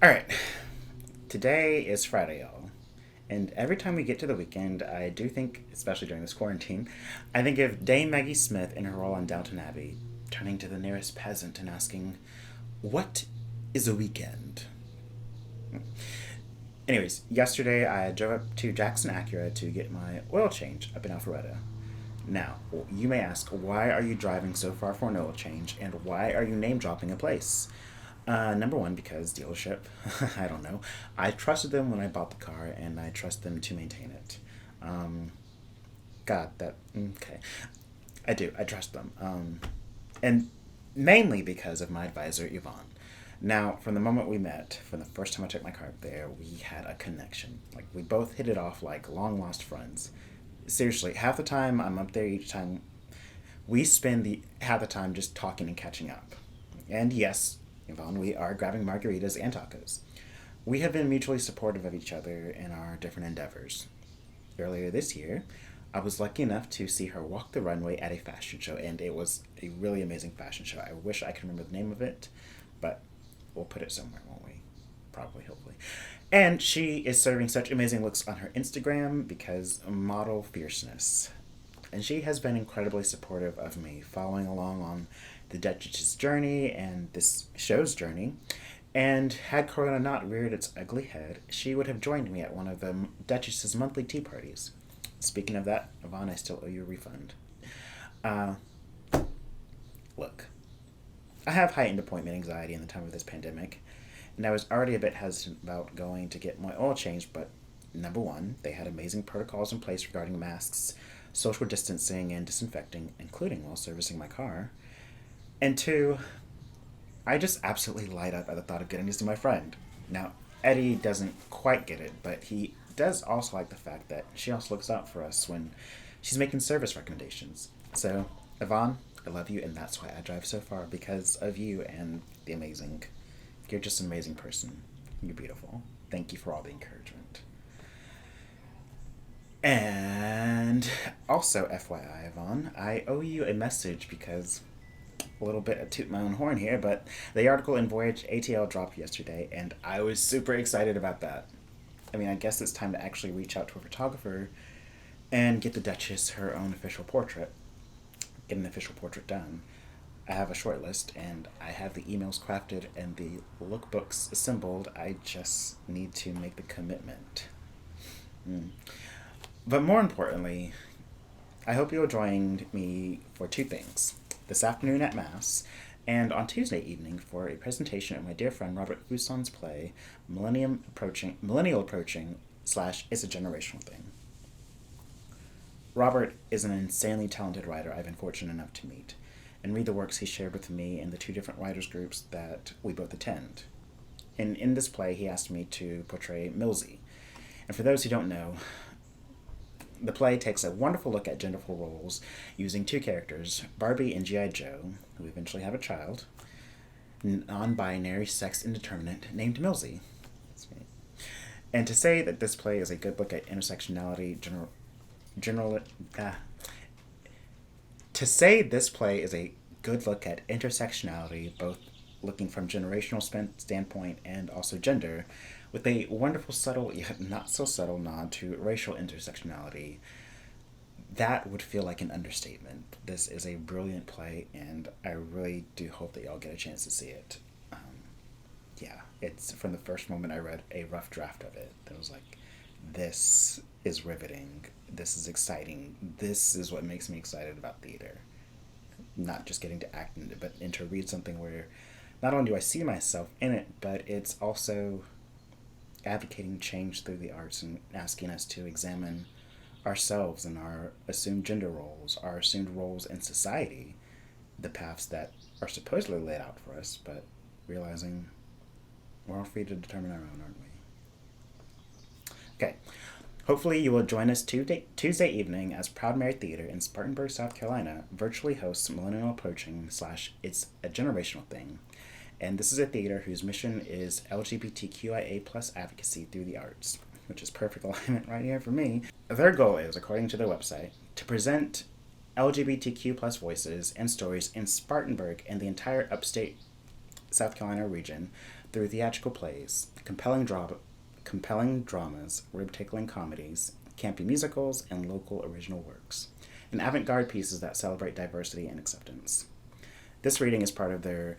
All right, today is Friday, y'all. And every time we get to the weekend, I do think, especially during this quarantine, I think of Dame Maggie Smith in her role on Downton Abbey, turning to the nearest peasant and asking, "What is a weekend?" Anyways, yesterday I drove up to Jackson Acura to get my oil change up in Alpharetta. Now, you may ask, why are you driving so far for an oil change, and why are you name dropping a place? Number one, because dealership. I don't know. I trusted them when I bought the car, and I trust them to maintain it. Um, God, that okay. I do. I trust them, and mainly because of my advisor Yvonne. Now, from the moment we met, from the first time I took my car up there, we had a connection. Like we both hit it off like long lost friends. Seriously, half the time I'm up there, each time we spend the half the time just talking and catching up. And yes, Yvonne, we are grabbing margaritas and tacos. We have been mutually supportive of each other in our different endeavors. Earlier this year, I was lucky enough to see her walk the runway at a fashion show, and it was a really amazing fashion show. I wish I could remember the name of it, but we'll put it somewhere, won't we? Probably, hopefully. And she is serving such amazing looks on her Instagram because model fierceness. And she has been incredibly supportive of me, following along on the Duchess's journey and this show's journey. And had Corona not reared its ugly head, she would have joined me at one of the Duchess's monthly tea parties. Speaking of that, Yvonne, I still owe you a refund. Uh, Look, I have heightened appointment anxiety in the time of this pandemic, and I was already a bit hesitant about going to get my oil changed, but number one, they had amazing protocols in place regarding masks, social distancing, and disinfecting, including while servicing my car. And two, I just absolutely light up at the thought of getting to see my friend. Now, Eddie doesn't quite get it, but he does also like the fact that she also looks out for us when she's making service recommendations. So, Yvonne, I love you, and that's why I drive so far, because of you and the amazing. You're just an amazing person. You're beautiful. Thank you for all the encouragement. And also, FYI, Yvonne, I owe you a message because a little bit of toot my own horn here, but the article in Voyage ATL dropped yesterday, and I was super excited about that. I mean, I guess it's time to actually reach out to a photographer and get the Duchess her own official portrait, get an official portrait done. I have a short list, and I have the emails crafted and the lookbooks assembled. I just need to make the commitment. Mm. But more importantly, I hope you'll join me for two things. This afternoon at Mass, and on Tuesday evening for a presentation of my dear friend Robert Fuson's play, Millennial Approaching / It's a Generational Thing. Robert is an insanely talented writer I've been fortunate enough to meet, and read the works he shared with me in the two different writers' groups that we both attend. And in this play, he asked me to portray Milzy. And for those who don't know, the play takes a wonderful look at genderful roles using two characters, Barbie and G.I. Joe, who eventually have a child, non binary, sex indeterminate, named Milzy. And to say that this play is a good look at intersectionality, general, uh, to say this play is a good look at intersectionality, both looking from generational standpoint and also gender, with a wonderful, subtle, yet not so subtle nod to racial intersectionality, that would feel like an understatement. This is a brilliant play, and I really do hope that y'all get a chance to see it. Yeah, it's from the first moment I read a rough draft of it, that was like, this is riveting. This is exciting. This is what makes me excited about theater. Not just getting to act in it, but and to read something where not only do I see myself in it, but it's also advocating change through the arts and asking us to examine ourselves and our assumed gender roles, our assumed roles in society, the paths that are supposedly laid out for us, but realizing we're all free to determine our own, aren't we? Okay. Hopefully you will join us Tuesday evening as Proud Mary Theater in Spartanburg, South Carolina virtually hosts Millennial Approaching / It's a Generational Thing. And this is a theater whose mission is LGBTQIA plus advocacy through the arts, which is perfect alignment right here for me. Their goal is, according to their website, to present LGBTQ plus voices and stories in Spartanburg and the entire upstate South Carolina region through theatrical plays, compelling dramas, rib-tickling comedies, campy musicals, and local original works, and avant-garde pieces that celebrate diversity and acceptance. This reading is part of their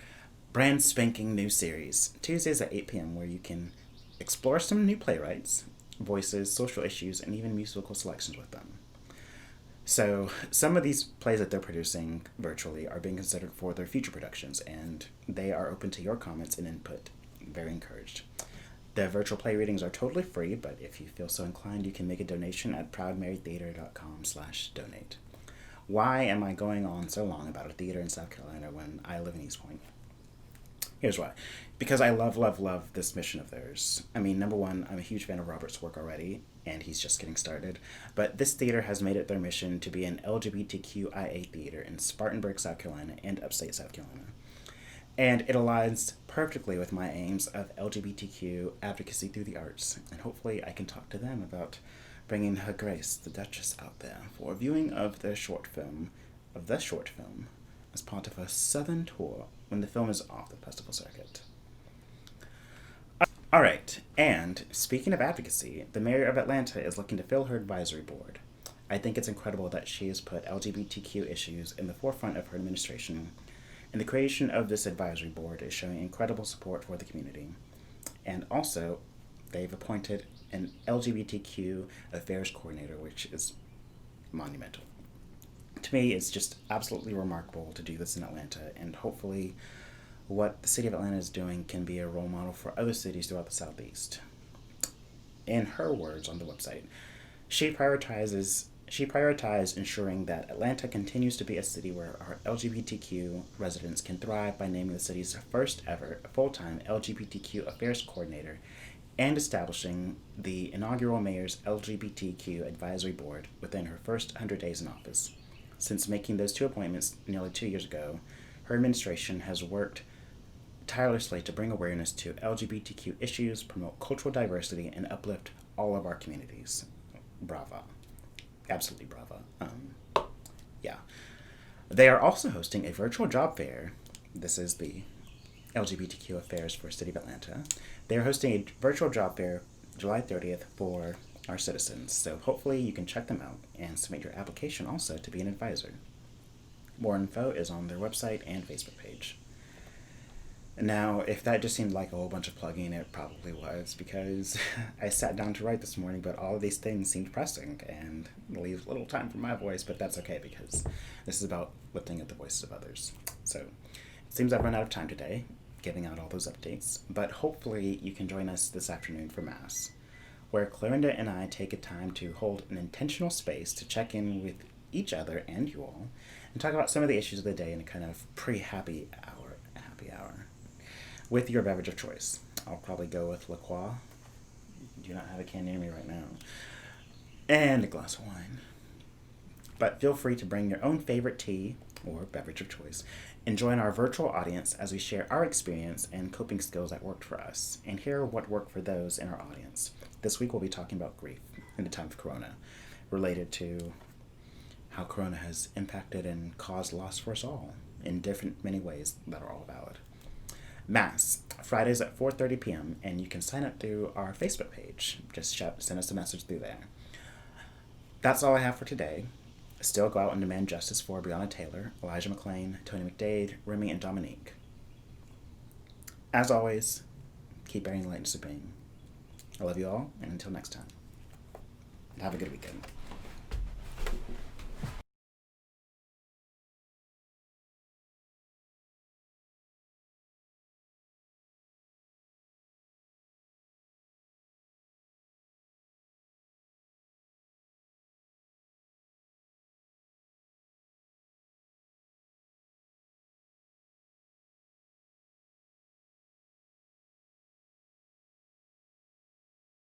brand spanking new series, Tuesdays at 8 p.m., where you can explore some new playwrights, voices, social issues, and even musical selections with them. So some of these plays that they're producing virtually are being considered for their future productions, and they are open to your comments and input. Very encouraged. The virtual play readings are totally free, but if you feel so inclined, you can make a donation at proudmarytheater.com/donate. Why am I going on so long about a theater in South Carolina when I live in East Point? Here's why. Because I love this mission of theirs. I mean, number one, I'm a huge fan of Robert's work already, and he's just getting started. But this theater has made it their mission to be an LGBTQIA theater in Spartanburg, South Carolina, and upstate South Carolina. And it aligns perfectly with my aims of LGBTQ advocacy through the arts. And hopefully I can talk to them about bringing Her Grace, the Duchess, out there for a viewing of the short film, as part of a southern tour when the film is off the festival circuit. Alright, and speaking of advocacy, the mayor of Atlanta is looking to fill her advisory board. I think it's incredible that she has put LGBTQ issues in the forefront of her administration, and the creation of this advisory board is showing incredible support for the community. And also, they've appointed an LGBTQ affairs coordinator, which is monumental. To me, it's just absolutely remarkable to do this in Atlanta, and hopefully what the city of Atlanta is doing can be a role model for other cities throughout the Southeast. In her words on the website, she prioritized ensuring that Atlanta continues to be a city where our LGBTQ residents can thrive by naming the city's first ever full-time LGBTQ affairs coordinator and establishing the inaugural mayor's LGBTQ advisory board within her first 100 days in office. Since making those two appointments nearly 2 years ago, her administration has worked tirelessly to bring awareness to LGBTQ issues, promote cultural diversity, and uplift all of our communities. Brava. Absolutely brava. Yeah. They are also hosting a virtual job fair. This is the LGBTQ affairs for City of Atlanta. They are hosting a virtual job fair July 30th for our citizens. So hopefully you can check them out and submit your application also to be an advisor. More info is on their website and Facebook page. Now, if that just seemed like a whole bunch of plugging, it probably was, because I sat down to write this morning, but all of these things seemed pressing and leaves little time for my voice, but that's okay because this is about lifting up the voices of others. So it seems I've run out of time today, giving out all those updates, but hopefully you can join us this afternoon for Mass, where Clarinda and I take a time to hold an intentional space to check in with each other and you all, and talk about some of the issues of the day in a kind of happy hour, with your beverage of choice. I'll probably go with La Croix. Do not have a can near me right now. And a glass of wine. But feel free to bring your own favorite tea or beverage of choice and join our virtual audience as we share our experience and coping skills that worked for us and hear what worked for those in our audience. This week we'll be talking about grief in the time of Corona, related to how Corona has impacted and caused loss for us all in many ways that are all valid. Mass, Fridays at 4:30 p.m., and you can sign up through our Facebook page. Just send us a message through there. That's all I have for today. Still go out and demand justice for Breonna Taylor, Elijah McClain, Tony McDade, Remy, and Dominique. As always, keep bearing light and supreme. I love you all, and until next time, have a good weekend.